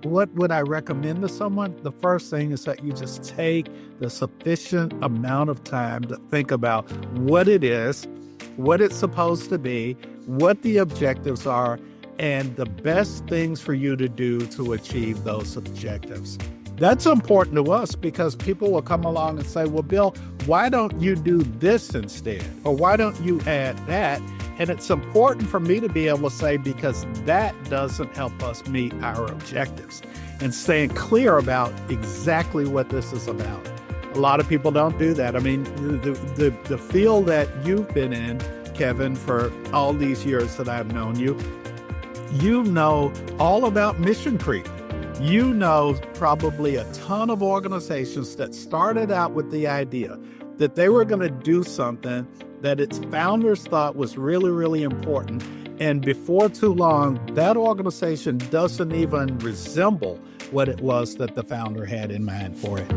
What would I recommend to someone? The first thing is that you just take the sufficient amount of time to think about what it is, what it's supposed to be, what the objectives are, and the best things for you to do to achieve those objectives. That's important to us because people will come along and say, well, Bill, why don't you do this instead? Or why don't you add that? And it's important for me to be able to say, because that doesn't help us meet our objectives, and staying clear about exactly what this is about. A lot of people don't do that. I mean, the field that you've been in, Kevin, for all these years that I've known you, you know all about mission creep. You know probably a ton of organizations that started out with the idea that they were going to do something that its founders thought was really, really important. And before too long, that organization doesn't even resemble what it was that the founder had in mind for it.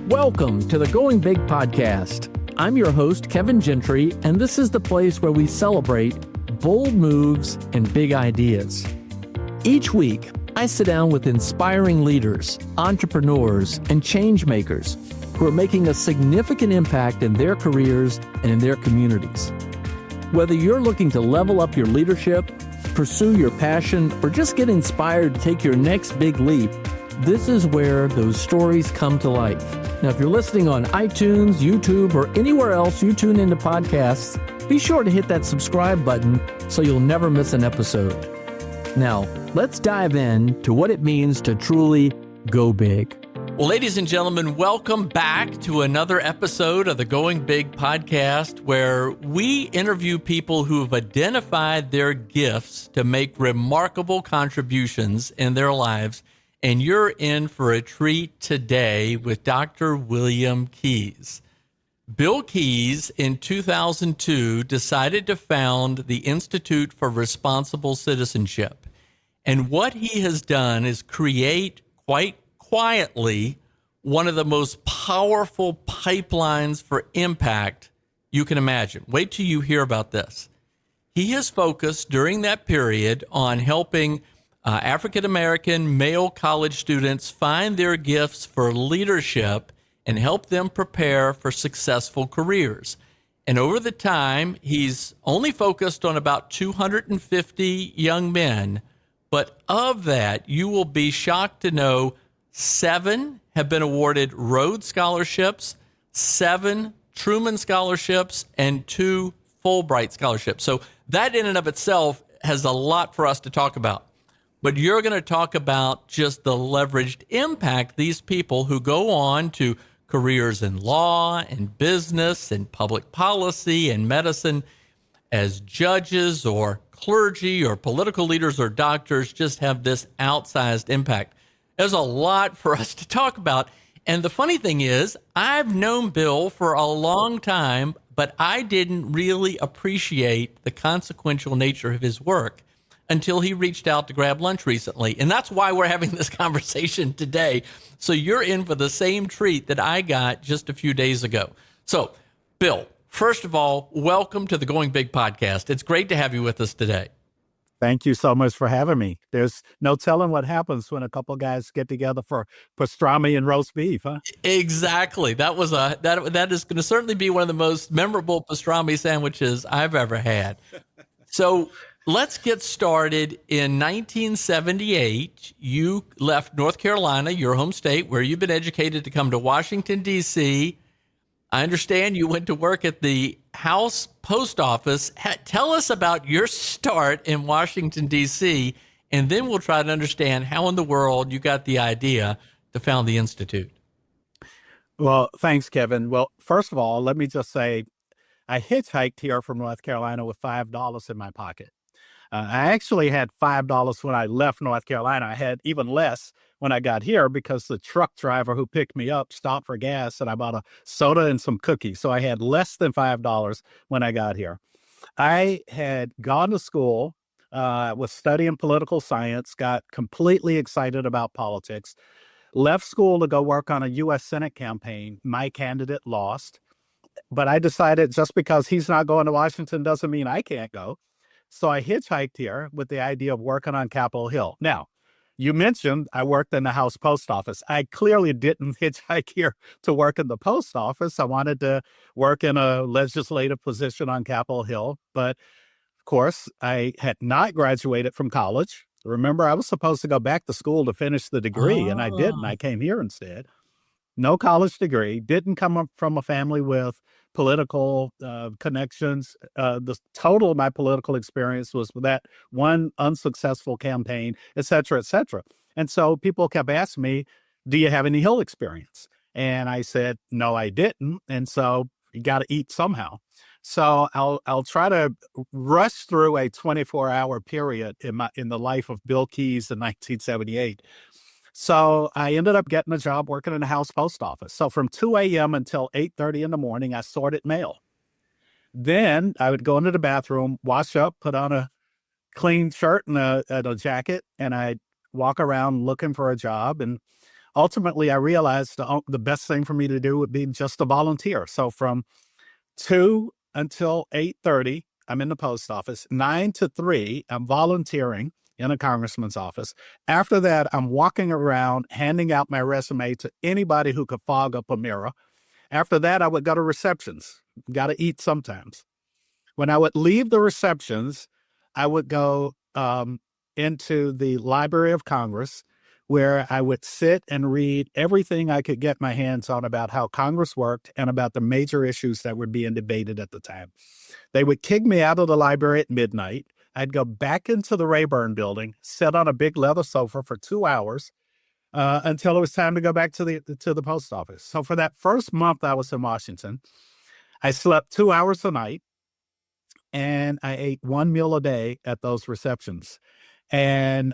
Welcome to the Going Big podcast. I'm your host, Kevin Gentry, and this is the place where we celebrate bold moves and big ideas. Each week, I sit down with inspiring leaders, entrepreneurs, and change makers who are making a significant impact in their careers and in their communities. Whether you're looking to level up your leadership, pursue your passion, or just get inspired to take your next big leap, this is where those stories come to life. Now, if you're listening on iTunes, YouTube, or anywhere else you tune into podcasts, be sure to hit that subscribe button so you'll never miss an episode. Now, let's dive in to what it means to truly go big. Well, ladies and gentlemen, welcome back to another episode of the Going Big podcast, where we interview people who have identified their gifts to make remarkable contributions in their lives. And you're in for a treat today with Dr. William Keys. Bill Keys, in 2002, decided to found the Institute for Responsible Citizenship. And what he has done is create, quite quietly, one of the most powerful pipelines for impact you can imagine. Wait till you hear about this. He has focused during that period on helping African-American male college students find their gifts for leadership and help them prepare for successful careers. And over the time, he's only focused on about 250 young men. But of that, you will be shocked to know 7 have been awarded Rhodes scholarships, 7 Truman scholarships, and 2 Fulbright scholarships. So that in and of itself has a lot for us to talk about. But you're going to talk about just the leveraged impact these people who go on to careers in law and business and public policy and medicine as judges or clergy or political leaders or doctors just have this outsized impact. There's a lot for us to talk about. And the funny thing is, I've known Bill for a long time, but I didn't really appreciate the consequential nature of his work until he reached out to grab lunch recently. And that's why we're having this conversation today. So you're in for the same treat that I got just a few days ago. So, Bill, first of all, welcome to the Going Big podcast. It's great to have you with us today. Thank you so much for having me. There's no telling what happens when a couple guys get together for pastrami and roast beef, huh? Exactly. That is going to certainly be one of the most memorable pastrami sandwiches I've ever had. So let's get started. In 1978, you left North Carolina, your home state, where you've been educated, to come to Washington, D.C. I understand you went to work at the House Post Office. Tell us about your start in Washington, D.C., and then we'll try to understand how in the world you got the idea to found the Institute. Well, thanks, Kevin. Well, first of all, let me just say I hitchhiked here from North Carolina with $5 in my pocket. I actually had $5 when I left North Carolina. I had even less when I got here because the truck driver who picked me up stopped for gas and I bought a soda and some cookies. So I had less than $5 when I got here. I had gone to school, was studying political science, got completely excited about politics, left school to go work on a U.S. Senate campaign. My candidate lost, but I decided just because he's not going to Washington doesn't mean I can't go. So I hitchhiked here with the idea of working on Capitol Hill. Now, you mentioned I worked in the House Post Office. I clearly didn't hitchhike here to work in the post office. I wanted to work in a legislative position on Capitol Hill. But of course, I had not graduated from college. Remember, I was supposed to go back to school to finish the degree, and I didn't. Oh, I came here instead. No college degree, didn't come up from a family with political connections. The total of my political experience was with that one unsuccessful campaign, et cetera, et cetera. And so people kept asking me, do you have any Hill experience? And I said, no, I didn't. And so you got to eat somehow. So I'll try to rush through a 24-hour period in the life of Bill Keyes in 1978. So I ended up getting a job working in the House Post Office. So from 2 a.m. until 8:30 in the morning, I sorted mail. Then I would go into the bathroom, wash up, put on a clean shirt and a jacket, and I'd walk around looking for a job. And ultimately, I realized the best thing for me to do would be just to volunteer. So from 2 until 8:30, I'm in the post office. 9 to 3, I'm volunteering in a congressman's office. After that, I'm walking around handing out my resume to anybody who could fog up a mirror. After that, I would go to receptions. Got to eat sometimes. When I would leave the receptions, I would go into the Library of Congress, where I would sit and read everything I could get my hands on about how Congress worked and about the major issues that were being debated at the time. They would kick me out of the library at midnight. I'd go back into the Rayburn building, sit on a big leather sofa for 2 hours until it was time to go back to the post office. So for that first month I was in Washington, I slept 2 hours a night, and I ate one meal a day at those receptions. And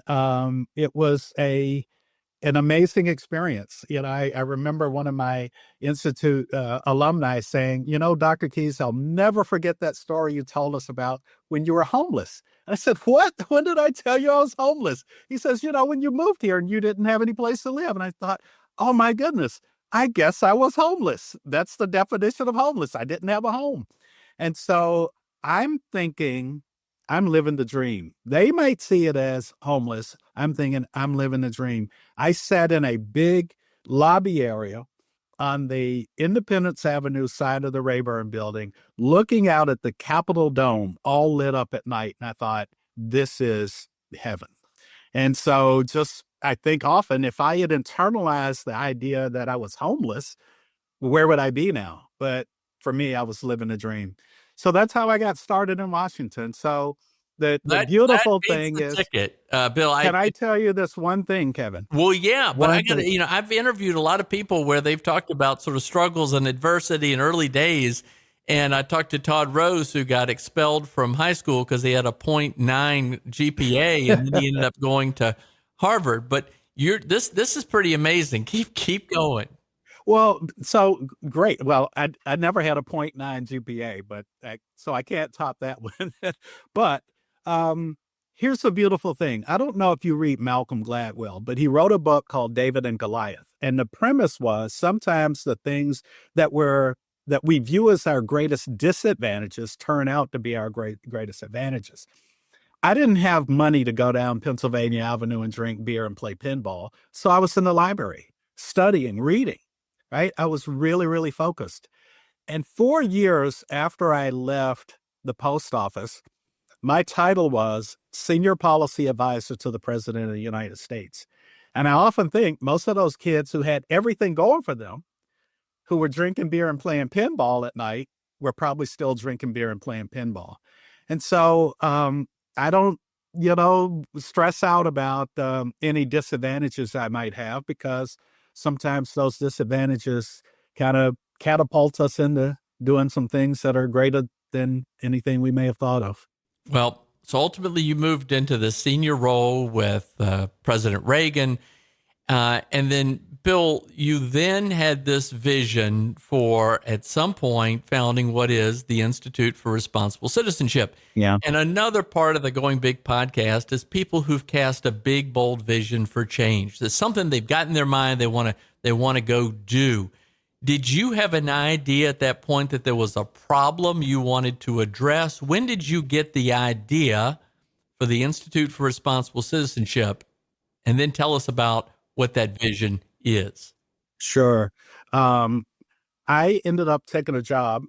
it was an amazing experience. I remember one of my institute alumni saying, Dr. Keyes, I'll never forget that story you told us about when you were homeless. I said, what? When did I tell you I was homeless? He says, when you moved here and you didn't have any place to live. And I thought, oh my goodness, I guess I was homeless. That's the definition of homeless. I didn't have a home. And so I'm thinking, I'm living the dream. They might see it as homeless. I'm thinking I'm living the dream. I sat in a big lobby area on the Independence Avenue side of the Rayburn building, looking out at the Capitol Dome, all lit up at night. And I thought, this is heaven. And so I think often if I had internalized the idea that I was homeless, where would I be now? But for me, I was living a dream. So that's how I got started in Washington. So the beautiful thing is, ticket, Bill. Can I tell you this one thing, Kevin? Well, yeah, but I got to, I've interviewed a lot of people where they've talked about sort of struggles and adversity in early days. And I talked to Todd Rose, who got expelled from high school because he had a 0.9 GPA, and then he ended up going to Harvard. But this is pretty amazing. Keep going. Well, so great. Well, I never had a 0.9 GPA, but so I can't top that one. But here's the beautiful thing. I don't know if you read Malcolm Gladwell, but he wrote a book called David and Goliath. And the premise was sometimes the things that we view as our greatest disadvantages turn out to be our greatest advantages. I didn't have money to go down Pennsylvania Avenue and drink beer and play pinball. So I was in the library studying, reading. Right? I was really, really focused. And 4 years after I left the post office, my title was Senior Policy Advisor to the President of the United States. And I often think most of those kids who had everything going for them, who were drinking beer and playing pinball at night, were probably still drinking beer and playing pinball. And so I don't, stress out about any disadvantages I might have, because sometimes those disadvantages kind of catapult us into doing some things that are greater than anything we may have thought of. Well, so ultimately you moved into the senior role with President Reagan. And then, Bill, you then had this vision for, at some point, founding what is the Institute for Responsible Citizenship. Yeah. And another part of the Going Big podcast is people who've cast a big, bold vision for change. There's something they've got in their mind they want to go do. Did you have an idea at that point that there was a problem you wanted to address? When did you get the idea for the Institute for Responsible Citizenship? and then tell us about what that vision is. Sure. I ended up taking a job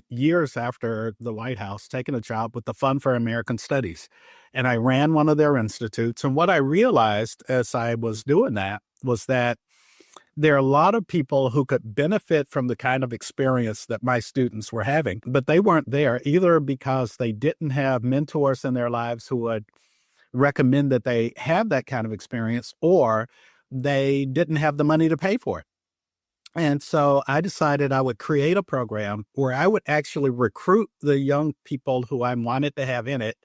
years after the White House, taking a job with the Fund for American Studies. And I ran one of their institutes. And what I realized as I was doing that was that there are a lot of people who could benefit from the kind of experience that my students were having, but they weren't there either because they didn't have mentors in their lives who would recommend that they have that kind of experience, or they didn't have the money to pay for it. And so I decided I would create a program where I would actually recruit the young people who I wanted to have in it,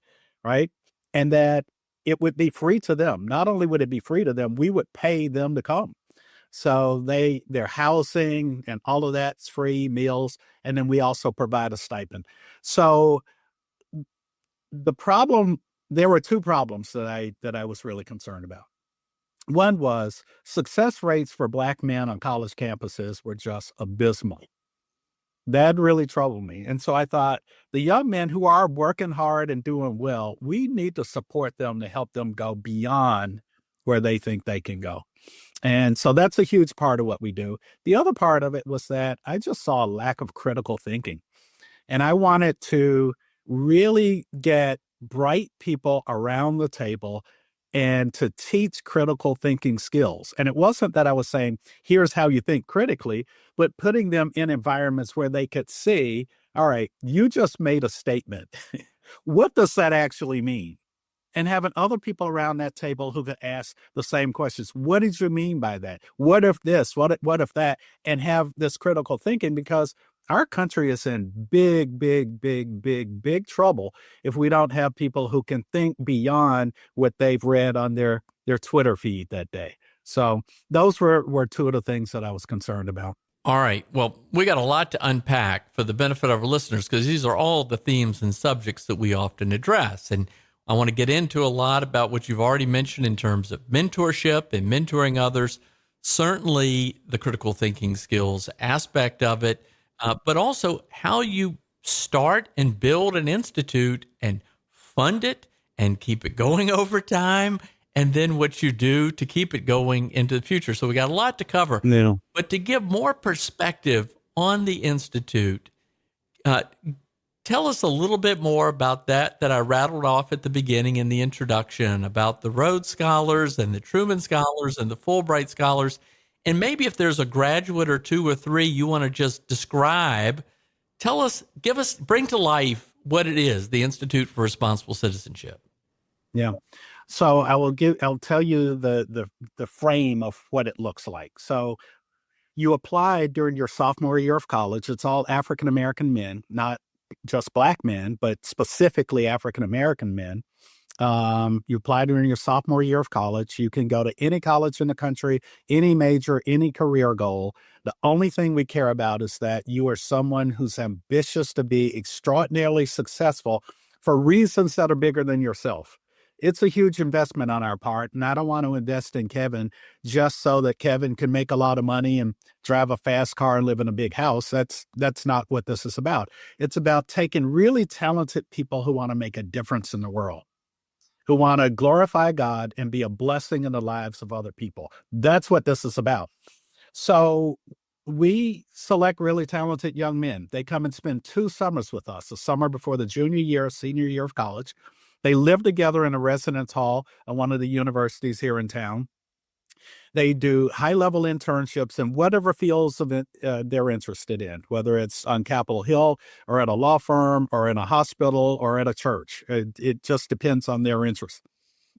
right? And that it would be free to them. Not only would it be free to them, we would pay them to come. So their housing and all of that's free, meals, and then we also provide a stipend. So there were two problems that I was really concerned about. One was success rates for Black men on college campuses were just abysmal. That really troubled me. And so I thought the young men who are working hard and doing well, we need to support them to help them go beyond where they think they can go. And so that's a huge part of what we do. The other part of it was that I just saw a lack of critical thinking. And I wanted to really get bright people around the table and to teach critical thinking skills. And it wasn't that I was saying, here's how you think critically, but putting them in environments where they could see, all right, you just made a statement. What does that actually mean? And having other people around that table who could ask the same questions. What did you mean by that? What if this? What if that? And have this critical thinking, because our country is in big trouble if we don't have people who can think beyond what they've read on their Twitter feed that day. So those were two of the things that I was concerned about. All right. Well, we got a lot to unpack for the benefit of our listeners, because these are all the themes and subjects that we often address. And I want to get into a lot about what you've already mentioned in terms of mentorship and mentoring others, certainly the critical thinking skills aspect of it, but also how you start and build an institute and fund it and keep it going over time, and then what you do to keep it going into the future. So we got a lot to cover. Yeah. But to give more perspective on the institute, tell us a little bit more about that I rattled off at the beginning in the introduction about the Rhodes Scholars and the Truman Scholars and the Fulbright Scholars. And maybe if there's a graduate or two or three you want to just describe, bring to life what it is, the Institute for Responsible Citizenship. Yeah. So I'll tell you the frame of what it looks like. So you apply during your sophomore year of college. It's all African-American men, not just Black men, but specifically African-American men. You apply during your sophomore year of college. You can go to any college in the country, any major, any career goal. The only thing we care about is that you are someone who's ambitious to be extraordinarily successful for reasons that are bigger than yourself. It's a huge investment on our part, and I don't want to invest in Kevin just so that Kevin can make a lot of money and drive a fast car and live in a big house. That's not what this is about. It's about taking really talented people who want to make a difference in the world, who want to glorify God and be a blessing in the lives of other people. That's what this is about. So we select really talented young men. They come and spend 2 summers with us, a summer before the senior year of college. They live together in a residence hall at one of the universities here in town. They do high-level internships in whatever fields of it they're interested in, whether it's on Capitol Hill or at a law firm or in a hospital or at a church. It just depends on their interest.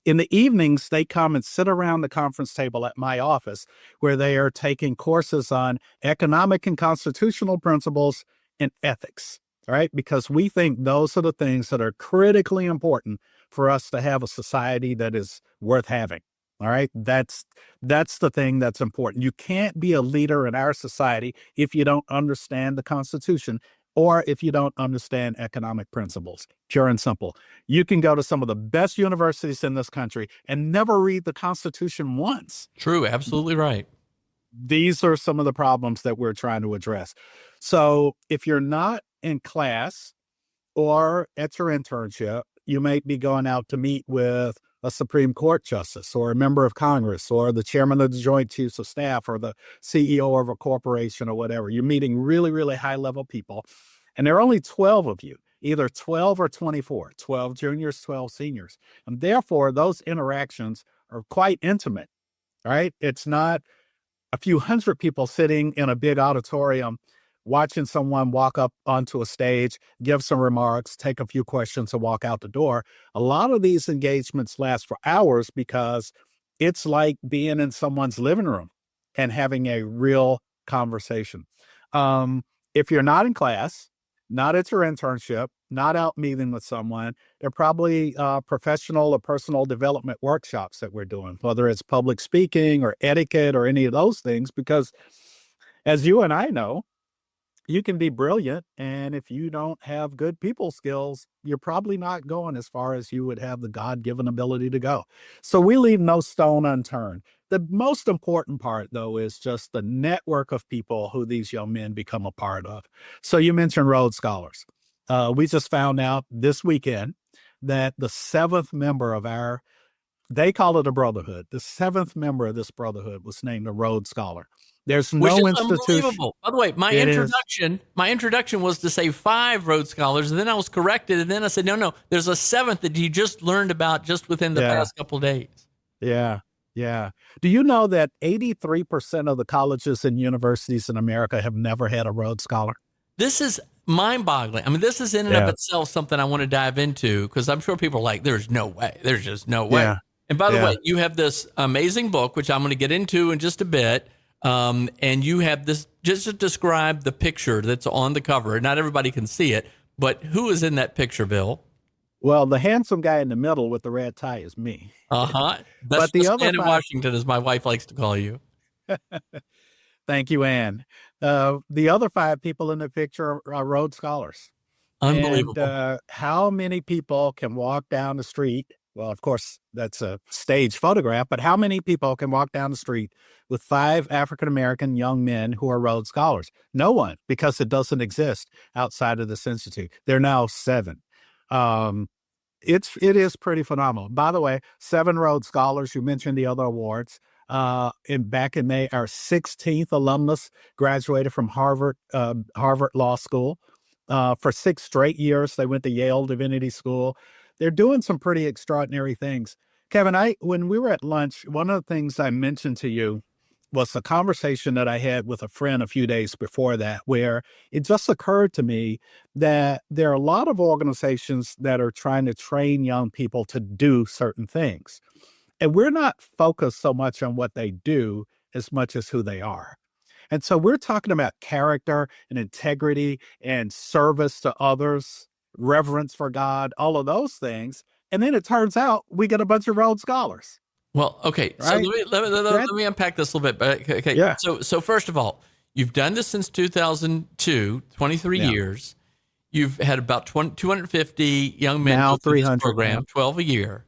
In the evenings, they come and sit around the conference table at my office, where they are taking courses on economic and constitutional principles and ethics. All right, because we think those are the things that are critically important for us to have a society that is worth having. All right, that's the thing that's important. You can't be a leader in our society if you don't understand the Constitution or if you don't understand economic principles, pure and simple. You can go to some of the best universities in this country and never read the Constitution once. True, absolutely right. These are some of the problems that we're trying to address. So if you're not in class or at your internship, you may be going out to meet with a Supreme Court justice or a member of Congress or the chairman of the Joint Chiefs of Staff or the CEO of a corporation or whatever. You're meeting really, really high level people. And there are only 12 of you, either 12 or 24, 12 juniors, 12 seniors. And therefore, those interactions are quite intimate, right? It's not a few hundred people sitting in a big auditorium watching someone walk up onto a stage, give some remarks, take a few questions, and walk out the door. A lot of these engagements last for hours because it's like being in someone's living room and having a real conversation. If you're not in class, not at your internship, not out meeting with someone, they're probably professional or personal development workshops that we're doing, whether it's public speaking or etiquette or any of those things, because as you and I know, you can be brilliant, and if you don't have good people skills, you're probably not going as far as you would have the God-given ability to go. So we leave no stone unturned. The most important part, though, is just the network of people who these young men become a part of. So you mentioned Rhodes Scholars. We just found out this weekend that the seventh member of they call it a brotherhood. The seventh member of this brotherhood was named a Rhodes Scholar. There's Which no is institution. unbelievable. By the way, my introduction was to say 5 Rhodes Scholars, and then I was corrected, and then I said, no, there's a 7th that you just learned about just within the past couple of days. Yeah. Do you know that 83% of the colleges and universities in America have never had a Rhodes Scholar? This is mind-boggling. I mean, this is in and of itself something I want to dive into, because I'm sure people are like, there's no way. There's just no way. Yeah. And by the way, you have this amazing book, which I'm going to get into in just a bit. And you have this, just to describe the picture that's on the cover. Not everybody can see it, but who is in that picture, Bill? Well, the handsome guy in the middle with the red tie is me. But the other man in Washington, as my wife likes to call you. Thank you, Ann. The other 5 people in the picture are Rhodes Scholars. Unbelievable. And how many people can walk down the street? Well, of course, that's a stage photograph, but how many people can walk down the street with 5 African-American young men who are Rhodes Scholars? No one, because it doesn't exist outside of this institute. There are now 7. It is pretty phenomenal. By the way, 7 Rhodes Scholars. You mentioned the other awards. Back in May, our 16th alumnus graduated from Harvard Law School. For 6 straight years, they went to Yale Divinity School. They're doing some pretty extraordinary things. Kevin, when we were at lunch, one of the things I mentioned to you was a conversation that I had with a friend a few days before that, where it just occurred to me that there are a lot of organizations that are trying to train young people to do certain things. And we're not focused so much on what they do as much as who they are. And so we're talking about character and integrity and service to others, reverence for God, all of those things. And then it turns out we get a bunch of Rhodes Scholars. Well, okay. Right? So let me unpack this a little bit. Okay. Yeah. So first of all, you've done this since 2002, 23 years. You've had about 250 young men now go through 300 this program, 12 a year.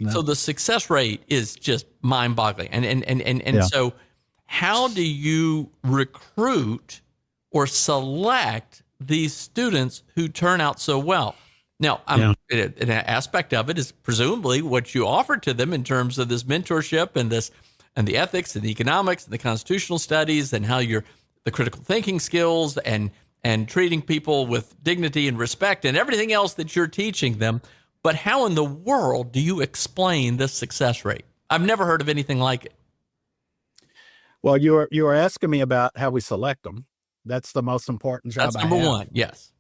No. So the success rate is just mind-boggling. And so how do you recruit or select these students who turn out so well? Now, an aspect of it is presumably what you offer to them in terms of this mentorship and the ethics and the economics and the constitutional studies and how the critical thinking skills and treating people with dignity and respect and everything else that you're teaching them. But how in the world do you explain this success rate? I've never heard of anything like it. Well, you were asking me about how we select them. That's the most important job. That's number one. Yes.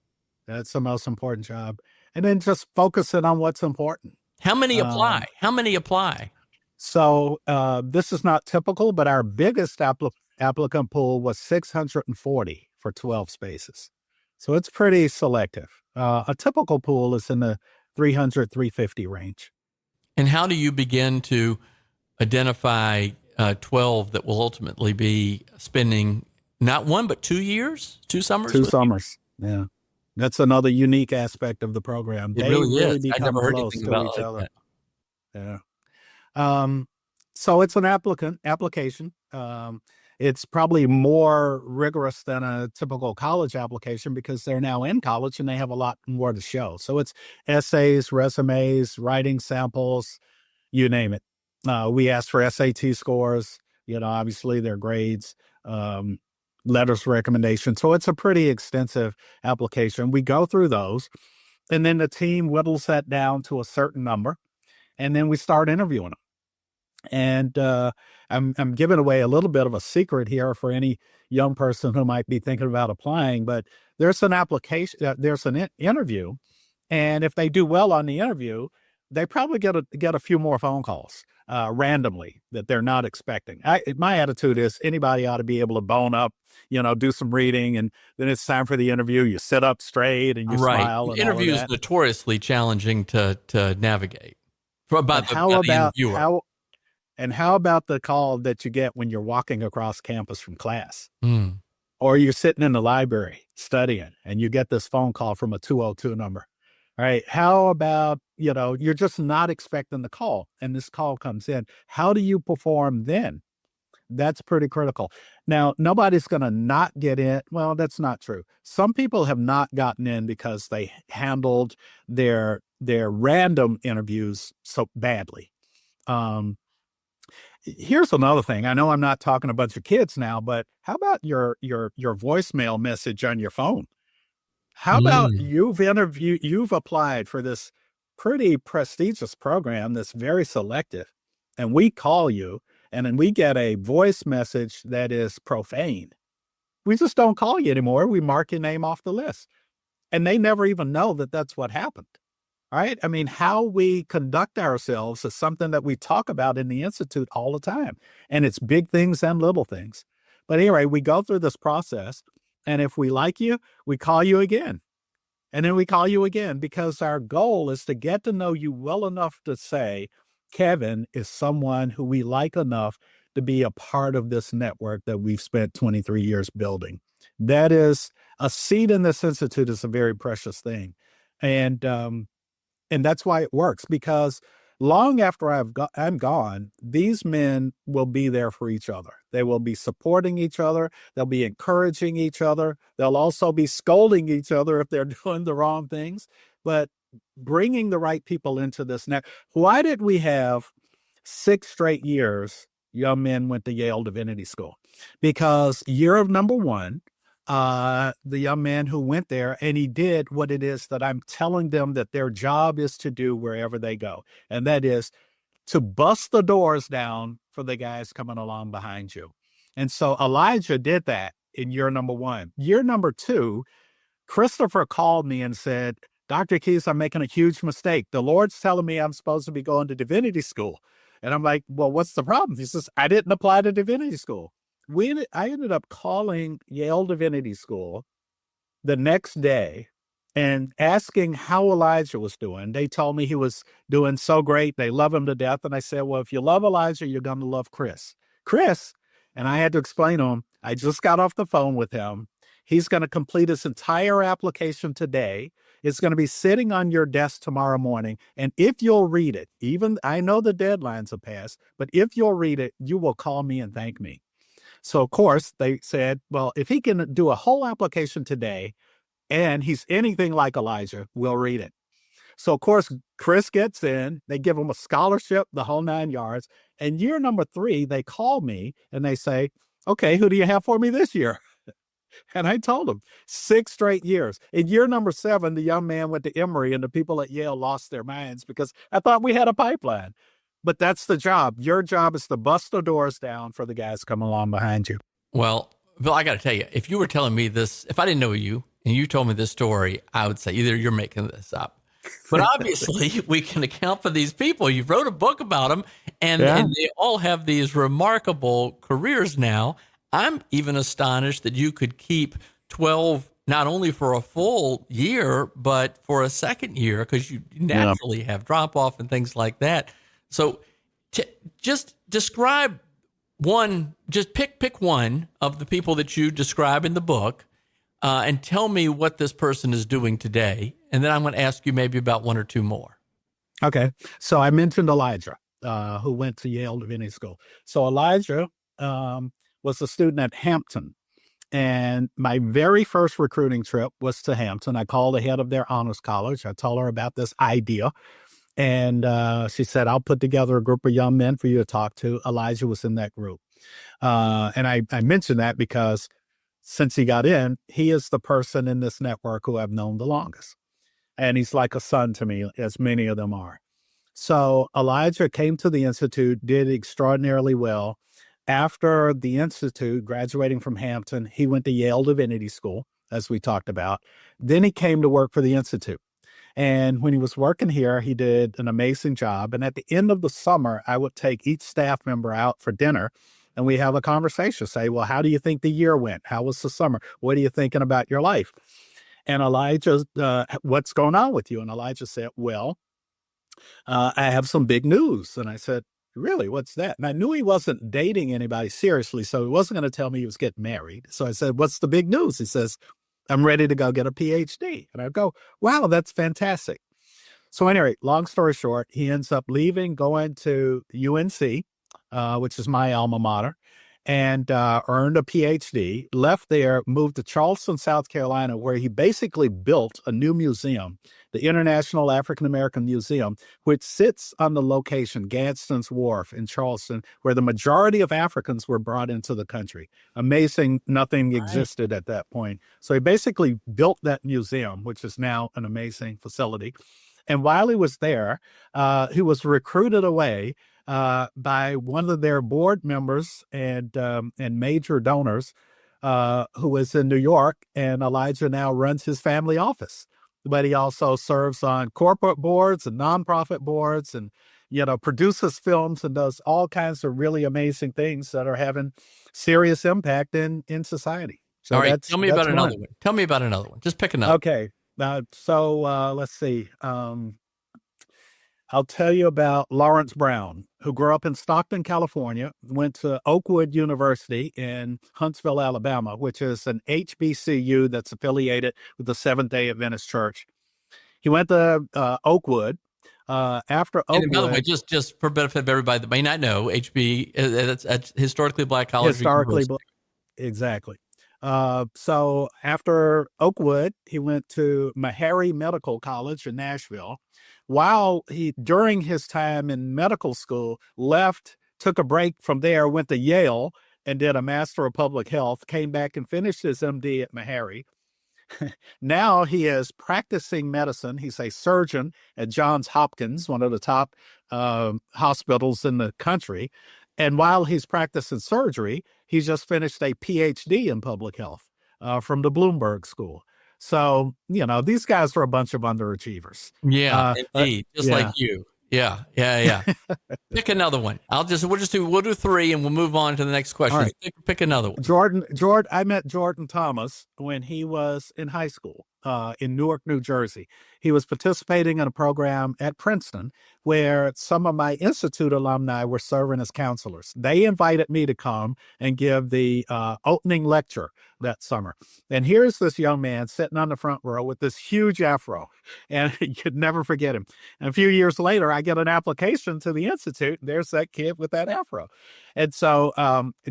That's the most important job. And then just focusing on what's important. How many apply? So this is not typical, but our biggest applicant pool was 640 for 12 spaces. So it's pretty selective. A typical pool is in the 300, 350 range. And how do you begin to identify 12 that will ultimately be spending not 1, but 2 years, 2 summers? 2 summers. Yeah. That's another unique aspect of the program. It really is. I become never heard close anything to about each other. that. Yeah. So it's an application. It's probably more rigorous than a typical college application because they're now in college and they have a lot more to show. So it's essays, resumes, writing samples, you name it. We ask for SAT scores, obviously their grades, letters of recommendation. So it's a pretty extensive application. We go through those, and then the team whittles that down to a certain number, and then we start interviewing them. And I'm giving away a little bit of a secret here for any young person who might be thinking about applying, but there's an application, there's an interview, and if they do well on the interview, they probably get a few more phone calls randomly that they're not expecting. My attitude is anybody ought to be able to bone up, do some reading, and then it's time for the interview. You sit up straight and you smile. And interview all of is that. notoriously challenging to navigate. By the interviewer. How about the call that you get when you're walking across campus from class? Mm. Or you're sitting in the library studying and you get this phone call from a 202 number. All right. How about, you're just not expecting the call and this call comes in. How do you perform then? That's pretty critical. Now, nobody's going to not get in. Well, that's not true. Some people have not gotten in because they handled their random interviews so badly. Here's another thing. I know I'm not talking a bunch of kids now, but how about your voicemail message on your phone? How about you've applied for this pretty prestigious program that's very selective, and we call you, and then we get a voice message that is profane. We just don't call you anymore. We mark your name off the list, and they never even know that that's what happened. All right. I mean, how we conduct ourselves is something that we talk about in the Institute all the time. And it's big things and little things. But anyway, we go through this process. And if we like you, we call you again. And then we call you again because our goal is to get to know you well enough to say, Kevin is someone who we like enough to be a part of this network that we've spent 23 years building. That is, a seat in this Institute is a very precious thing. And that's why it works, because long after I'm gone, these men will be there for each other. They will be supporting each other. They'll be encouraging each other. They'll also be scolding each other if they're doing the wrong things, but bringing the right people into this net. Why did we have 6 straight years young men went to Yale Divinity School? Because year of number 1, the young man who went there, and he did what it is that I'm telling them that their job is to do wherever they go. And that is to bust the doors down for the guys coming along behind you. And so Elijah did that in year number 1. Year number 2, Christopher called me and said, Dr. Keyes, I'm making a huge mistake. The Lord's telling me I'm supposed to be going to divinity school. And I'm like, well, what's the problem? He says, I didn't apply to divinity school. I ended up calling Yale Divinity School the next day and asking how Elijah was doing. They told me he was doing so great. They love him to death. And I said, well, if you love Elijah, you're going to love Chris. And I had to explain to him, I just got off the phone with him. He's going to complete his entire application today. It's going to be sitting on your desk tomorrow morning. And if you'll read it, even I know the deadlines have passed, but if you'll read it, you will call me and thank me. So, of course, they said, well, if he can do a whole application today and he's anything like Elijah, we'll read it. So, of course, Chris gets in. They give him a scholarship, the whole 9 yards. And year number 3, they call me and they say, okay, who do you have for me this year? And I told them 6 straight years. In year number 7, the young man went to Emory and the people at Yale lost their minds because I thought we had a pipeline. But that's the job. Your job is to bust the doors down for the guys coming along behind you. Well, Bill, I got to tell you, if you were telling me this, if I didn't know you and you told me this story, I would say either you're making this up. But obviously, we can account for these people. You wrote a book about them, and they all have these remarkable careers now. I'm even astonished that you could keep 12 not only for a full year, but for a second year, because you naturally have drop off and things like that. So just describe one, just pick one of the people that you describe in the book and tell me what this person is doing today. And then I'm going to ask you maybe about 1 or 2 more. Okay. So I mentioned Elijah, who went to Yale Divinity School. So Elijah was a student at Hampton. And my very first recruiting trip was to Hampton. I called the head of their honors college. I told her about this idea. And she said, I'll put together a group of young men for you to talk to. Elijah was in that group. And I mentioned that because since he got in, he is the person in this network who I've known the longest. And he's like a son to me, as many of them are. So Elijah came to the Institute, did extraordinarily well. After the Institute, graduating from Hampton, he went to Yale Divinity School, as we talked about. Then he came to work for the Institute. And when he was working here, he did an amazing job. And at the end of the summer, I would take each staff member out for dinner and we have a conversation, say, well, how do you think the year went? How was the summer? What are you thinking about your life? And Elijah, what's going on with you? And Elijah said, well, I have some big news. And I said, really, what's that? And I knew he wasn't dating anybody seriously, so he wasn't going to tell me he was getting married. So I said, what's the big news? He says, I'm ready to go get a PhD. And I go, wow, that's fantastic. So anyway, long story short, he ends up leaving, going to UNC, which is my alma mater, and earned a PhD, left there, moved to Charleston, South Carolina, where he basically built a new museum, the International African American Museum, which sits on the location, Gadsden's Wharf in Charleston, where the majority of Africans were brought into the country. Amazing, nothing existed at that point. So he basically built that museum, which is now an amazing facility. And while he was there, he was recruited away by one of their board members and major donors who was in New York. And Elijah now runs his family office. But he also serves on corporate boards and nonprofit boards and, produces films and does all kinds of really amazing things that are having serious impact in society. So all right, tell me about another one. Tell me about another one. Just pick another. Okay. So let's see. I'll tell you about Lawrence Brown, who grew up in Stockton, California, went to Oakwood University in Huntsville, Alabama, which is an HBCU that's affiliated with the Seventh-day Adventist Church. He went to Oakwood. After Oakwood, and by the way, just for benefit of everybody that may not know, HB, that's historically Black college. Exactly. So after Oakwood, he went to Meharry Medical College in Nashville. While during his time in medical school, took a break from there, went to Yale and did a Master of Public Health, came back and finished his MD at Meharry. Now he is practicing medicine. He's a surgeon at Johns Hopkins, one of the top hospitals in the country. And while he's practicing surgery, he's just finished a PhD in public health from the Bloomberg School. So, these guys are a bunch of underachievers. Yeah, indeed. Just like you. Yeah. Pick another one. We'll do three and we'll move on to the next question. Right. Pick another one. Jordan, I met Jordan Thomas when he was in high school in Newark, New Jersey. He was participating in a program at Princeton where some of my Institute alumni were serving as counselors. They invited me to come and give the opening lecture that summer. And here's this young man sitting on the front row with this huge afro, and you could never forget him. And a few years later, I get an application to the Institute, and there's that kid with that afro. And so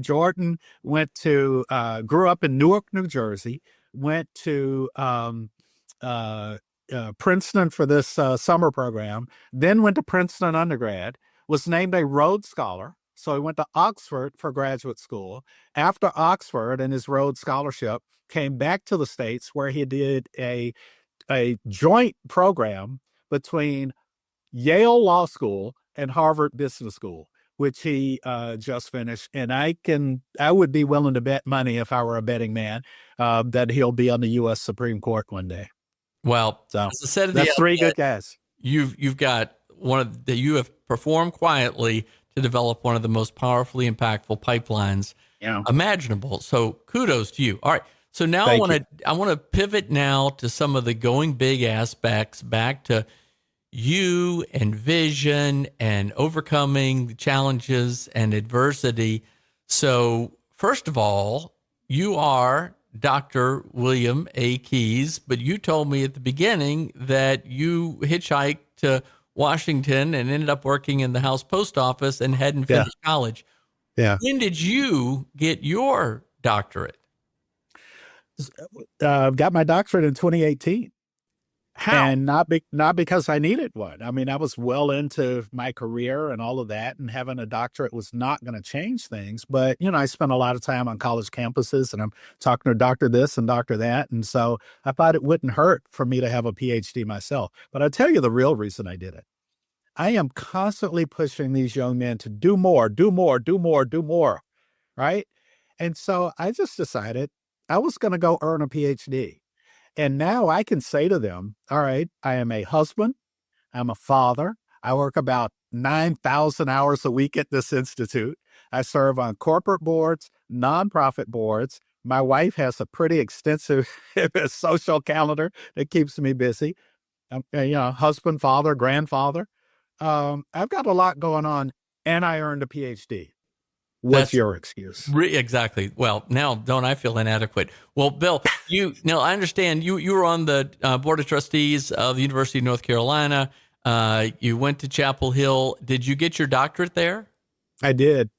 Jordan grew up in Newark, New Jersey, went to Princeton for this summer program, then went to Princeton undergrad, was named a Rhodes Scholar. So he went to Oxford for graduate school. After Oxford and his Rhodes Scholarship, came back to the States where he did a joint program between Yale Law School and Harvard Business School, which he just finished. And I would be willing to bet money if I were a betting man that he'll be on the U.S. Supreme Court one day. Well, so as I said, that's three good guys. You've got you have performed quietly to develop one of the most powerfully impactful pipelines imaginable. So kudos to you. All right. So now I want to pivot now to some of the going big aspects, back to you and vision and overcoming challenges and adversity. So first of all, you are Dr. William A. Keyes, but you told me at the beginning that you hitchhiked to Washington and ended up working in the House Post Office and hadn't finished college. Yeah. When did you get your doctorate? Got my doctorate in 2018. How? And not because I needed one. I mean, I was well into my career and all of that, and having a doctorate was not going to change things. But, I spent a lot of time on college campuses, and I'm talking to doctor this and doctor that. And so I thought it wouldn't hurt for me to have a PhD myself. But I'll tell you the real reason I did it. I am constantly pushing these young men to do more, do more, do more, do more, right? And so I just decided I was going to go earn a PhD. And now I can say to them, all right, I am a husband, I'm a father, I work about 9,000 hours a week at this institute. I serve on corporate boards, nonprofit boards. My wife has a pretty extensive social calendar that keeps me busy. Husband, father, grandfather. I've got a lot going on, and I earned a PhD. What's That's your excuse? Exactly. Well, now don't I feel inadequate? Well, Bill, I understand you were on the board of trustees of the University of North Carolina. You went to Chapel Hill. Did you get your doctorate there? I did.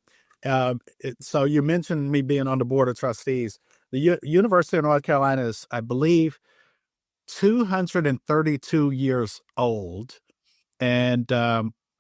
So you mentioned me being on the board of trustees. The University of North Carolina is, I believe, 232 years old. And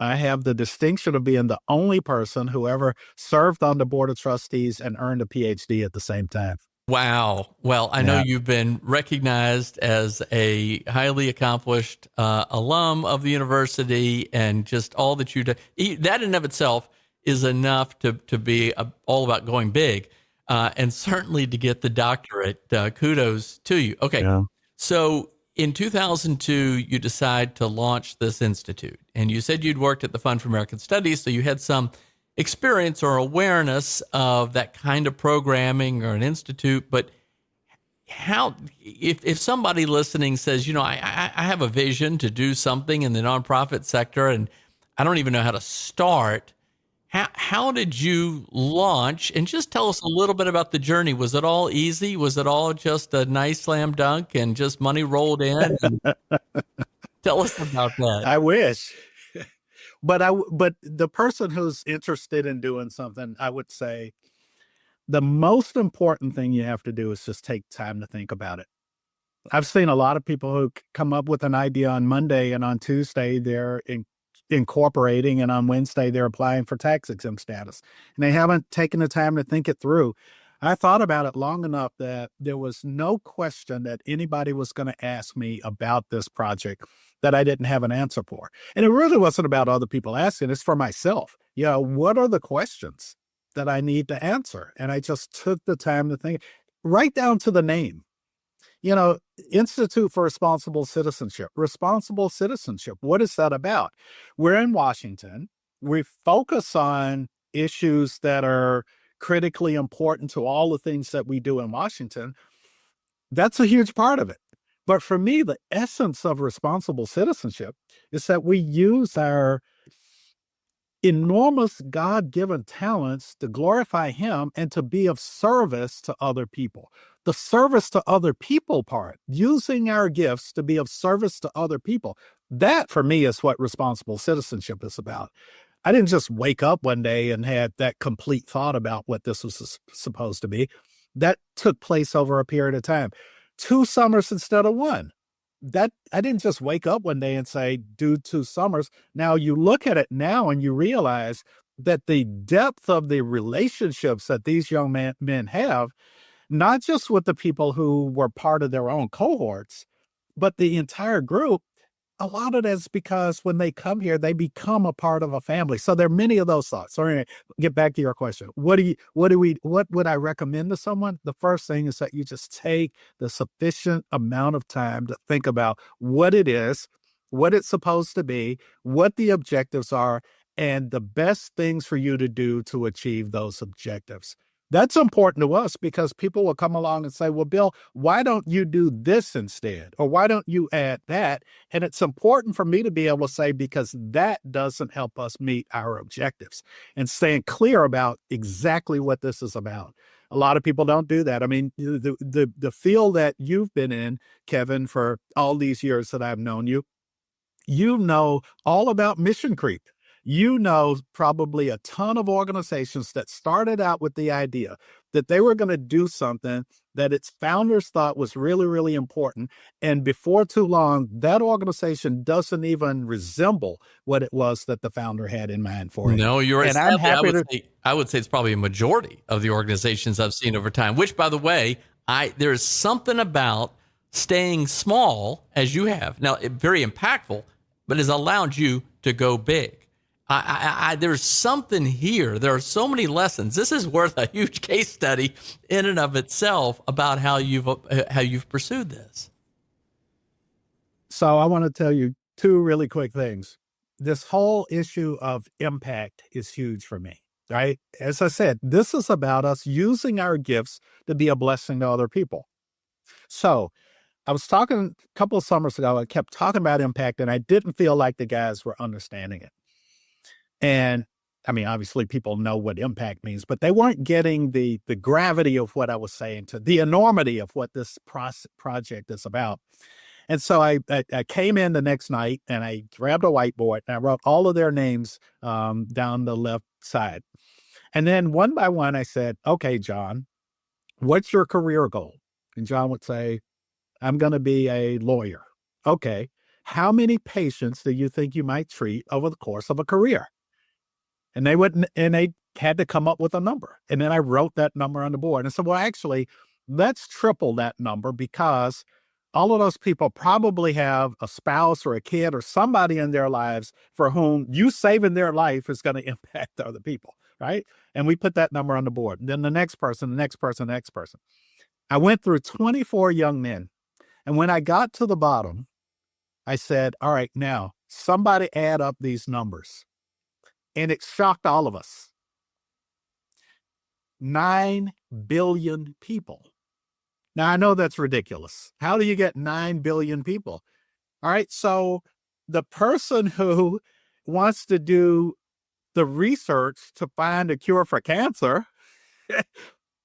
I have the distinction of being the only person who ever served on the board of trustees and earned a PhD at the same time. Wow. Well, I know you've been recognized as a highly accomplished alum of the university, and just all that you do. That in and of itself is enough to be all about going big, and certainly to get the doctorate. Kudos to you. Okay. Yeah. So in 2002, you decide to launch this institute, and you said you'd worked at the Fund for American Studies, so you had some experience or awareness of that kind of programming or an institute. But how, if somebody listening says, I have a vision to do something in the nonprofit sector, and I don't even know how to start, how did you launch? And just tell us a little bit about the journey. Was it all easy? Was it all just a nice slam dunk and just money rolled in? And tell us about that. I wish. But the person who's interested in doing something, I would say the most important thing you have to do is just take time to think about it. I've seen a lot of people who come up with an idea on Monday, and on Tuesday they're incorporating, and on Wednesday they're applying for tax exempt status, and they haven't taken the time to think it through. I thought about it long enough that there was no question that anybody was going to ask me about this project that I didn't have an answer for. And it really wasn't about other people asking, it's for myself. What are the questions that I need to answer? And I just took the time to think, right down to the name. Institute for Responsible Citizenship. Responsible Citizenship. What is that about? We're in Washington. We focus on issues that are critically important to all the things that we do in Washington. That's a huge part of it. But for me, the essence of responsible citizenship is that we use our enormous God-given talents to glorify Him and to be of service to other people. The service to other people part, using our gifts to be of service to other people, that for me is what responsible citizenship is about. I didn't just wake up one day and had that complete thought about what this was supposed to be. That took place over a period of time. 2 summers instead of 1. That I didn't just wake up one day and say, do 2 summers. Now you look at it now and you realize that the depth of the relationships that these young men have, not just with the people who were part of their own cohorts, but the entire group, a lot of that's because when they come here, they become a part of a family. So there are many of those thoughts. So anyway, get back to your question. What would I recommend to someone? The first thing is that you just take the sufficient amount of time to think about what it is, what it's supposed to be, what the objectives are, and the best things for you to do to achieve those objectives. That's important to us because people will come along and say, well, Bill, why don't you do this instead? Or why don't you add that? And it's important for me to be able to say, because that doesn't help us meet our objectives, and staying clear about exactly what this is about. A lot of people don't do that. I mean, the field that you've been in, Kevin, for all these years that I've known you, you know all about mission creep. You know probably a ton of organizations that started out with the idea that they were going to do something that its founders thought was really, really important. And before too long, that organization doesn't even resemble what it was that the founder had in mind for it. No, you're right. And I'm Sadly, happy to. I would say it's probably a majority of the organizations I've seen over time, which, by the way, there's something about staying small as you have. Now, very impactful, but has allowed you to go big. There's something here. There are so many lessons. This is worth a huge case study in and of itself about how you've pursued this. So I want to tell you two really quick things. This whole issue of impact is huge for me, right? As I said, this is about us using our gifts to be a blessing to other people. So I was talking a couple of summers ago, I kept talking about impact, and I didn't feel like the guys were understanding it. And I mean, obviously people know what impact means, but they weren't getting the gravity of what I was saying, to the enormity of what this project is about. And so I came in the next night and I grabbed a whiteboard and I wrote all of their names down the left side. And then one by one, I said, okay, John, what's your career goal? And John would say, I'm going to be a lawyer. Okay. How many patients do you think you might treat over the course of a career? And they had to come up with a number. And then I wrote that number on the board. And I said, well, actually, let's triple that number, because all of those people probably have a spouse or a kid or somebody in their lives for whom you saving their life is going to impact other people, right? And we put that number on the board. And then the next person, the next person, the next person. I went through 24 young men. And when I got to the bottom, I said, all right, now somebody add up these numbers. And it shocked all of us. 9 billion people. Now, I know that's ridiculous. How do you get 9 billion people? All right, so the person who wants to do the research to find a cure for cancer,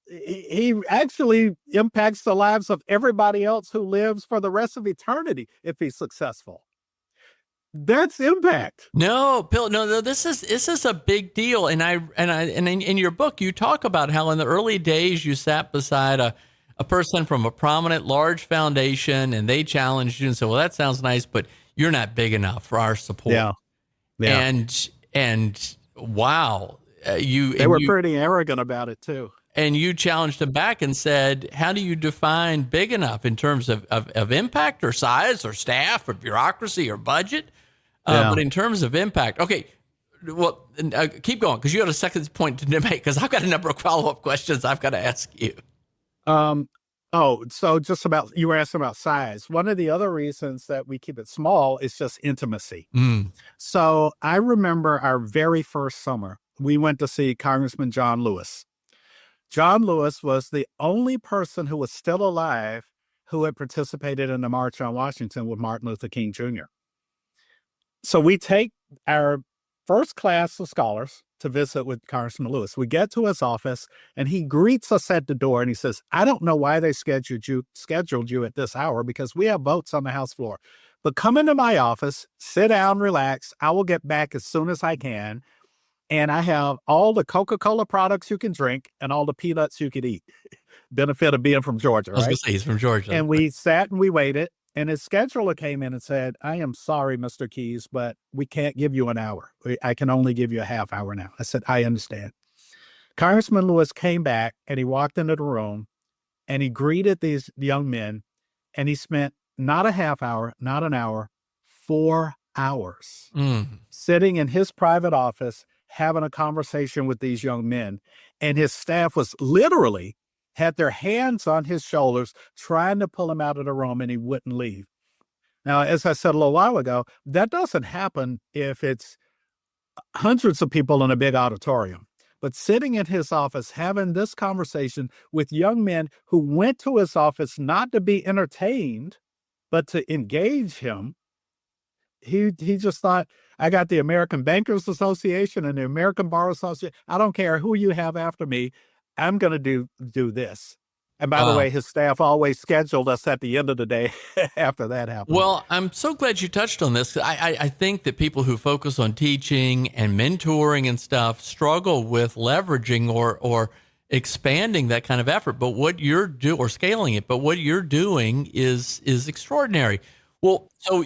he actually impacts the lives of everybody else who lives for the rest of eternity if he's successful. That's impact. No, Bill. No. This is a big deal. And in your book, you talk about how in the early days you sat beside a person from a prominent, large foundation, and they challenged you and said, "Well, that sounds nice, but you're not big enough for our support." Yeah. And wow, they were pretty arrogant about it too. And you challenged them back and said, how do you define big enough in terms of impact or size or staff or bureaucracy or budget? But in terms of impact, okay, well, keep going, because you had a second point to make, because I've got a number of follow-up questions I've got to ask you. So just about, you were asking about size. One of the other reasons that we keep it small is just intimacy. So I remember our very first summer, we went to see Congressman John Lewis. John Lewis was the only person who was still alive who had participated in the March on Washington with Martin Luther King Jr. So we take our first class of scholars to visit with Congressman Lewis. We get to his office and he greets us at the door and he says, I don't know why they scheduled you at this hour, because we have votes on the House floor. But come into my office, sit down, relax. I will get back as soon as I can. And I have all the Coca-Cola products you can drink and all the peanuts you could eat. Benefit of being from Georgia, right? I was going to say, he's from Georgia. And we sat and we waited. And his scheduler came in and said, I am sorry, Mr. Keyes, but we can't give you an hour. I can only give you a half hour now. I said, I understand. Congressman Lewis came back and he walked into the room and he greeted these young men, and he spent not a half hour, not an hour, 4 hours sitting in his private office having a conversation with these young men. And his staff was literally had their hands on his shoulders trying to pull him out of the room, and he wouldn't leave. Now, as I said a little while ago, that doesn't happen if it's hundreds of people in a big auditorium. But sitting in his office, having this conversation with young men who went to his office not to be entertained, but to engage him, he just thought, I got the American Bankers Association and the American Bar Association. I don't care who you have after me. I'm going to do this. And by the way, his staff always scheduled us at the end of the day after that happened. Well, I'm so glad you touched on this. I think that people who focus on teaching and mentoring and stuff struggle with leveraging or expanding that kind of effort, but what you're doing or scaling it, but what you're doing is extraordinary. Well, so,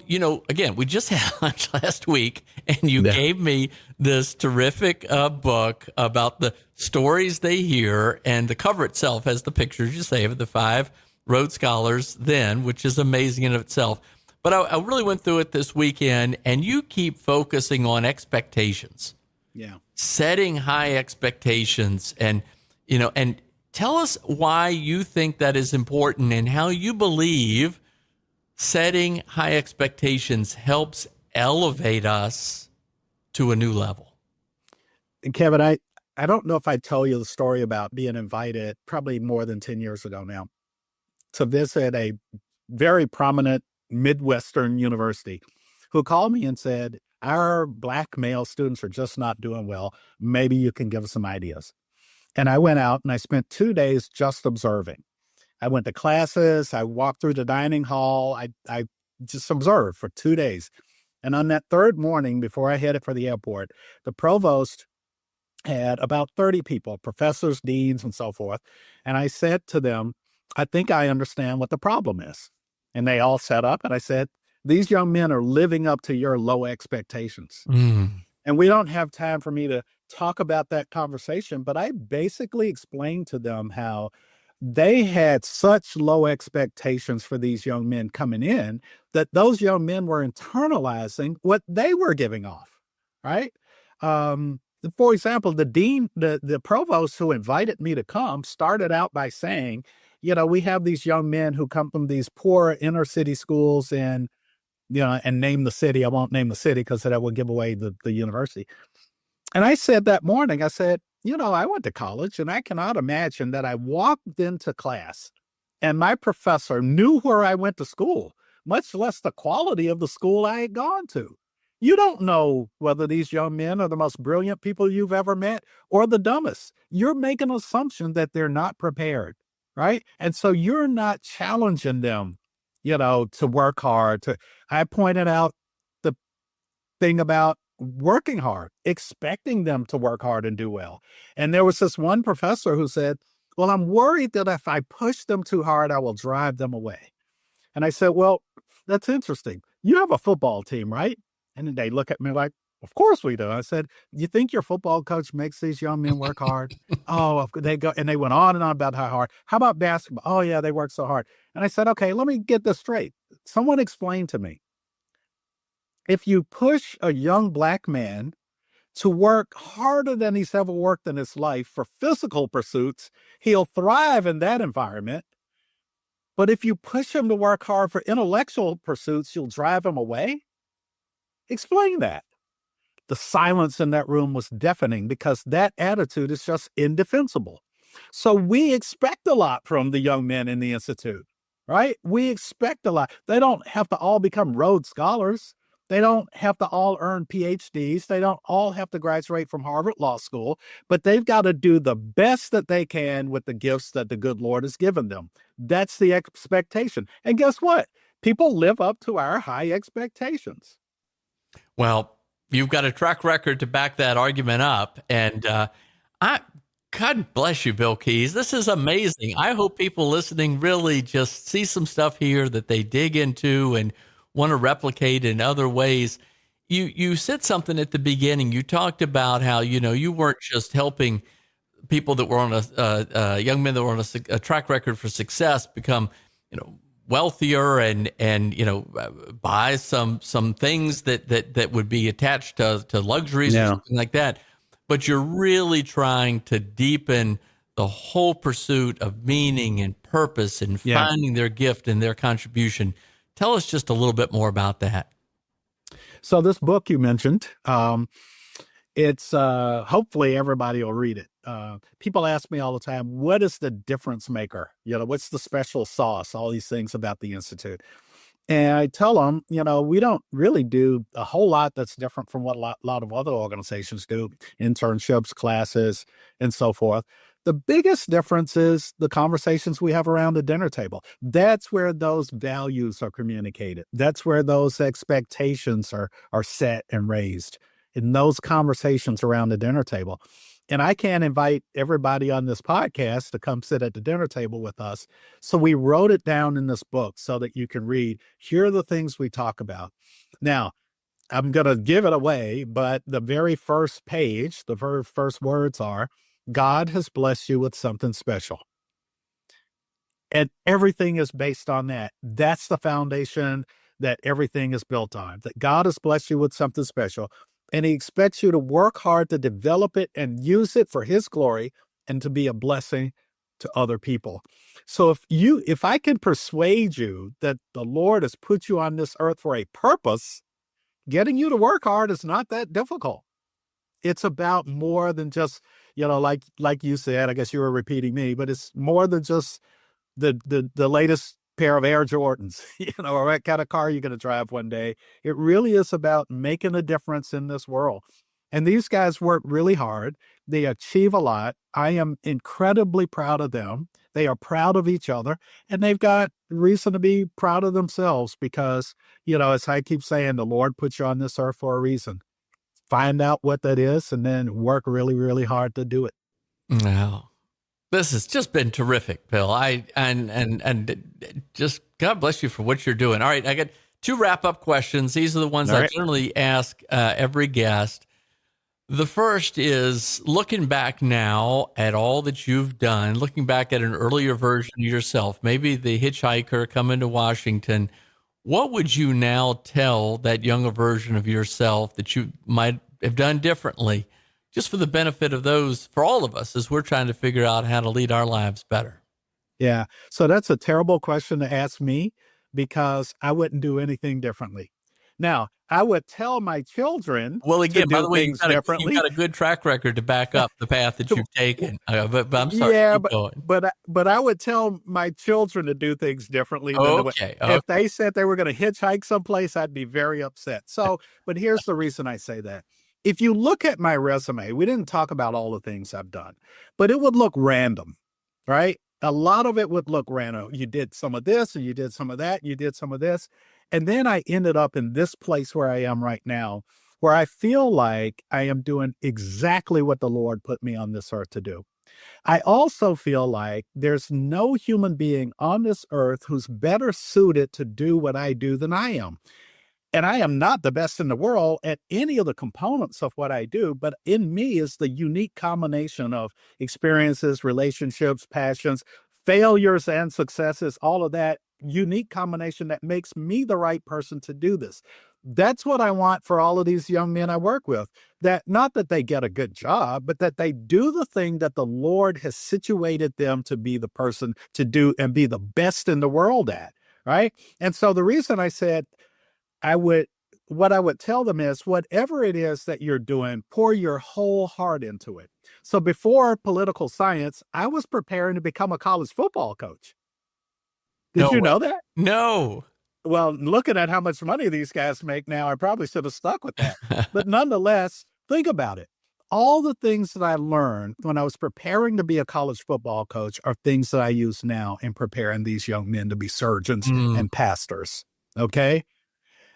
again, we just had lunch last week and you gave me this terrific book about the stories they hear, and the cover itself has the pictures you say of the 5 Rhodes Scholars then, which is amazing in of itself. But I really went through it this weekend, and you keep focusing on expectations. Yeah. Setting high expectations, and tell us why you think that is important and how you believe setting high expectations helps elevate us to a new level. And Kevin, I don't know if I tell you the story about being invited probably more than 10 years ago now to visit a very prominent Midwestern university who called me and said, our Black male students are just not doing well. Maybe you can give us some ideas. And I went out and I spent 2 days just observing. I went to classes. I walked through the dining hall. I just observed for 2 days. And on that third morning, before I headed for the airport, the provost had about 30 people, professors, deans, and so forth. And I said to them, I think I understand what the problem is. And they all sat up and I said, these young men are living up to your low expectations. And we don't have time for me to talk about that conversation, but I basically explained to them how they had such low expectations for these young men coming in that those young men were internalizing what they were giving off, right? For example, the dean, the provost who invited me to come started out by saying, we have these young men who come from these poor inner city schools and name the city. I won't name the city because that would give away the university. And I said that morning, I said, I went to college and I cannot imagine that I walked into class and my professor knew where I went to school, much less the quality of the school I had gone to. You don't know whether these young men are the most brilliant people you've ever met or the dumbest. You're making an assumption that they're not prepared, right? And so you're not challenging them, to work hard. I pointed out the thing about working hard, expecting them to work hard and do well. And there was this one professor who said, well, I'm worried that if I push them too hard, I will drive them away. And I said, well, that's interesting. You have a football team, right? And then they look at me like, of course we do. I said, you think your football coach makes these young men work hard? Oh, they go, and they went on and on about how hard. How about basketball? Oh yeah, they work so hard. And I said, okay, let me get this straight. Someone explain to me. If you push a young Black man to work harder than he's ever worked in his life for physical pursuits, he'll thrive in that environment. But if you push him to work hard for intellectual pursuits, you'll drive him away. Explain that. The silence in that room was deafening because that attitude is just indefensible. So we expect a lot from the young men in the Institute, right? We expect a lot. They don't have to all become Rhodes Scholars. They don't have to all earn PhDs. They don't all have to graduate from Harvard Law School, but they've got to do the best that they can with the gifts that the good Lord has given them. That's the expectation. And guess what? People live up to our high expectations. Well, you've got a track record to back that argument up. And God bless you, Bill Keys. This is amazing. I hope people listening really just see some stuff here that they dig into and want to replicate in other ways. You said something at the beginning. You talked about how, you weren't just helping people that were on young men that were on a track record for success become, wealthier and buy some things that would be attached to luxuries or something like that. But you're really trying to deepen the whole pursuit of meaning and purpose and finding their gift and their contribution. Tell us just a little bit more about that. So this book you mentioned, it's hopefully everybody will read it. People ask me all the time, what is the difference maker? What's the special sauce? All these things about the Institute. And I tell them, we don't really do a whole lot that's different from what a lot of other organizations do, internships, classes, and so forth. The biggest difference is the conversations we have around the dinner table. That's where those values are communicated. That's where those expectations are set and raised in those conversations around the dinner table. And I can't invite everybody on this podcast to come sit at the dinner table with us. So we wrote it down in this book so that you can read. Here are the things we talk about. Now, I'm going to give it away, but the very first page, the very first words are, God has blessed you with something special. And everything is based on that. That's the foundation that everything is built on, that God has blessed you with something special. And he expects you to work hard to develop it and use it for his glory and to be a blessing to other people. So if I can persuade you that the Lord has put you on this earth for a purpose, getting you to work hard is not that difficult. It's about more than just, like you said, I guess you were repeating me, but it's more than just the latest pair of Air Jordans, or what kind of car you're going to drive one day. It really is about making a difference in this world. And these guys work really hard. They achieve a lot. I am incredibly proud of them. They are proud of each other, and they've got reason to be proud of themselves because, as I keep saying, the Lord put you on this earth for a reason. Find out what that is and then work really, really hard to do it. Wow. This has just been terrific, Bill. And just God bless you for what you're doing. All right, I got 2 wrap-up questions. These are the ones I generally ask every guest. The first is, looking back now at all that you've done, looking back at an earlier version of yourself, maybe the hitchhiker coming to Washington, what would you now tell that younger version of yourself that you might have done differently? Just for the benefit of those, for all of us, as we're trying to figure out how to lead our lives better. Yeah. So that's a terrible question to ask me because I wouldn't do anything differently. Now, I would tell my children Well, again, to do by the way, things differently. you've got a good track record to back up the path that you've taken. But I'm sorry, keep going. But I would tell my children to do things differently than the way. Okay. If they said they were going to hitchhike someplace, I'd be very upset. So, but here's the reason I say that. If you look at my resume, we didn't talk about all the things I've done, but it would look random, right? A lot of it would look random. You did some of this, and you did some of that, you did some of this. And then I ended up in this place where I am right now, where I feel like I am doing exactly what the Lord put me on this earth to do. I also feel like there's no human being on this earth who's better suited to do what I do than I am. And I am not the best in the world at any of the components of what I do, but in me is the unique combination of experiences, relationships, passions, failures and successes, all of that unique combination that makes me the right person to do this. That's what I want for all of these young men I work with, that not that they get a good job, but that they do the thing that the Lord has situated them to be the person to do and be the best in the world at, right? And so the reason I said what I would tell them is, whatever it is that you're doing, pour your whole heart into it. So before political science, I was preparing to become a college football coach. Did you know that? No. Well, looking at how much money these guys make now, I probably should have stuck with that. But nonetheless, think about it. All the things that I learned when I was preparing to be a college football coach are things that I use now in preparing these young men to be surgeons and pastors. Okay?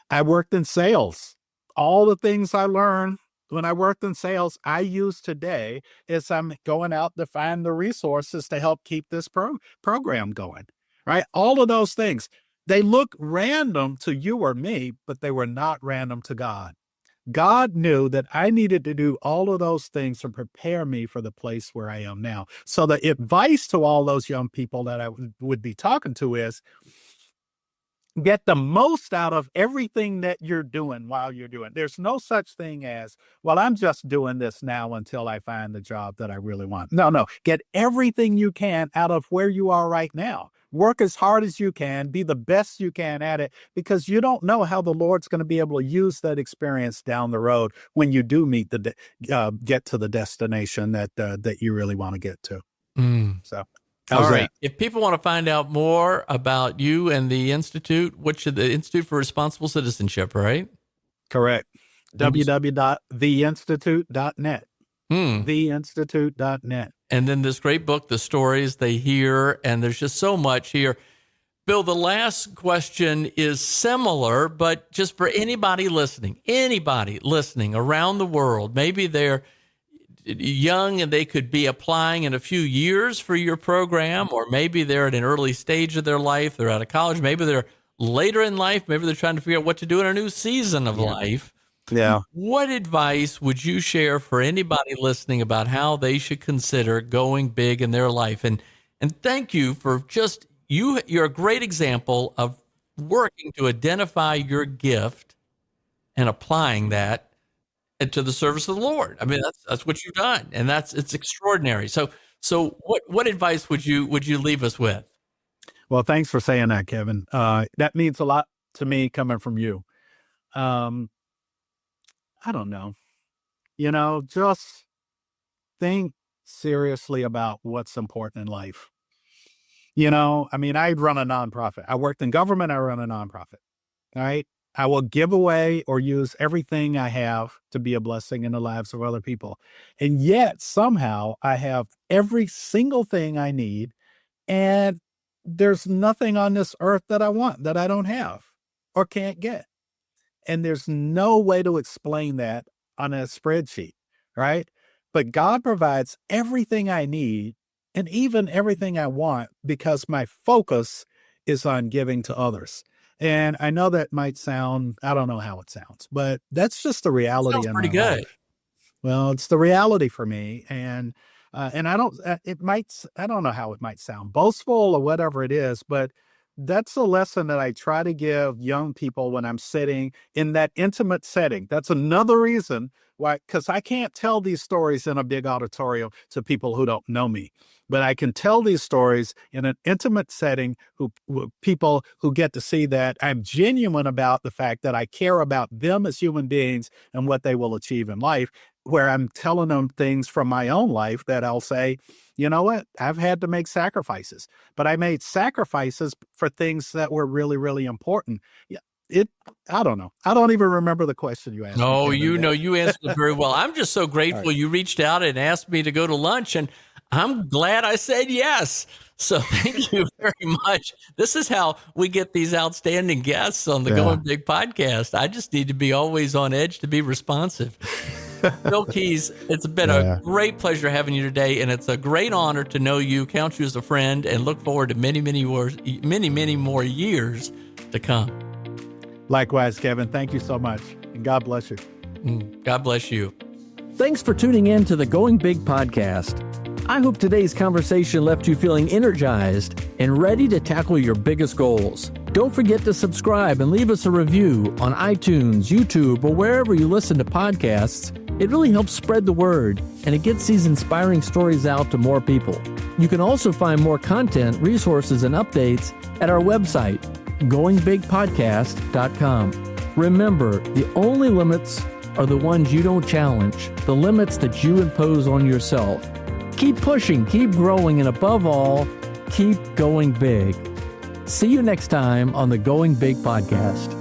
I worked in sales. All the things I learned when I worked in sales, I use today as I'm going out to find the resources to help keep this program going, right? All of those things, they look random to you or me, but they were not random to God. God knew that I needed to do all of those things to prepare me for the place where I am now. So the advice to all those young people that I would be talking to is, get the most out of everything that you're doing while you're doing. There's no such thing as, well, I'm just doing this now until I find the job that I really want. No. Get everything you can out of where you are right now. Work as hard as you can, be the best you can at it, because you don't know how the Lord's going to be able to use that experience down the road when you do get to the destination that you really want to get to. So. All right. If people want to find out more about you and the Institute, the Institute for Responsible Citizenship, right? Correct. www.theinstitute.net. Theinstitute.net. And then this great book, The Stories They Hear, and there's just so much here. Bill, the last question is similar, but just for anybody listening around the world, maybe they're young and they could be applying in a few years for your program, or maybe they're at an early stage of their life. They're out of college. Maybe they're later in life. Maybe they're trying to figure out what to do in a new season of life. Yeah. What advice would you share for anybody listening about how they should consider going big in their life? And thank you for just, you're a great example of working to identify your gift and applying that to the service of the Lord. I mean, that's what you've done, and it's extraordinary. So what advice would you leave us with? Well, thanks for saying that, Kevin. That means a lot to me coming from you. I don't know. Just think seriously about what's important in life. I run a nonprofit. I worked in government. I run a nonprofit. All right. I will give away or use everything I have to be a blessing in the lives of other people. And yet somehow I have every single thing I need. And there's nothing on this earth that I want that I don't have or can't get. And there's no way to explain that on a spreadsheet, right? But God provides everything I need and even everything I want because my focus is on giving to others. And I know that might sound, I don't know how it sounds, but that's just the reality in my life. Well, it's the reality for me. And I don't know how it might sound boastful or whatever it is, but that's a lesson that I try to give young people when I'm sitting in that intimate setting. That's another reason why, because I can't tell these stories in a big auditorium to people who don't know me, but I can tell these stories in an intimate setting people who get to see that I'm genuine about the fact that I care about them as human beings and what they will achieve in life, where I'm telling them things from my own life that I'll say, you know what, I've had to make sacrifices, but I made sacrifices for things that were really, really important. I don't know. I don't even remember the question you asked. No, you answered it very well. I'm just so grateful you reached out and asked me to go to lunch, and I'm glad I said yes. So thank you very much. This is how we get these outstanding guests on the Going Big podcast. I just need to be always on edge to be responsive. Bill Keys, it's been a great pleasure having you today, and it's a great honor to know you, count you as a friend, and look forward to many, many more years to come. Likewise, Kevin. Thank you so much, and God bless you. God bless you. Thanks for tuning in to the Going Big podcast. I hope today's conversation left you feeling energized and ready to tackle your biggest goals. Don't forget to subscribe and leave us a review on iTunes, YouTube, or wherever you listen to podcasts. It really helps spread the word, and it gets these inspiring stories out to more people. You can also find more content, resources, and updates at our website, goingbigpodcast.com. Remember, the only limits are the ones you don't challenge, the limits that you impose on yourself. Keep pushing, keep growing, and above all, keep going big. See you next time on the Going Big podcast.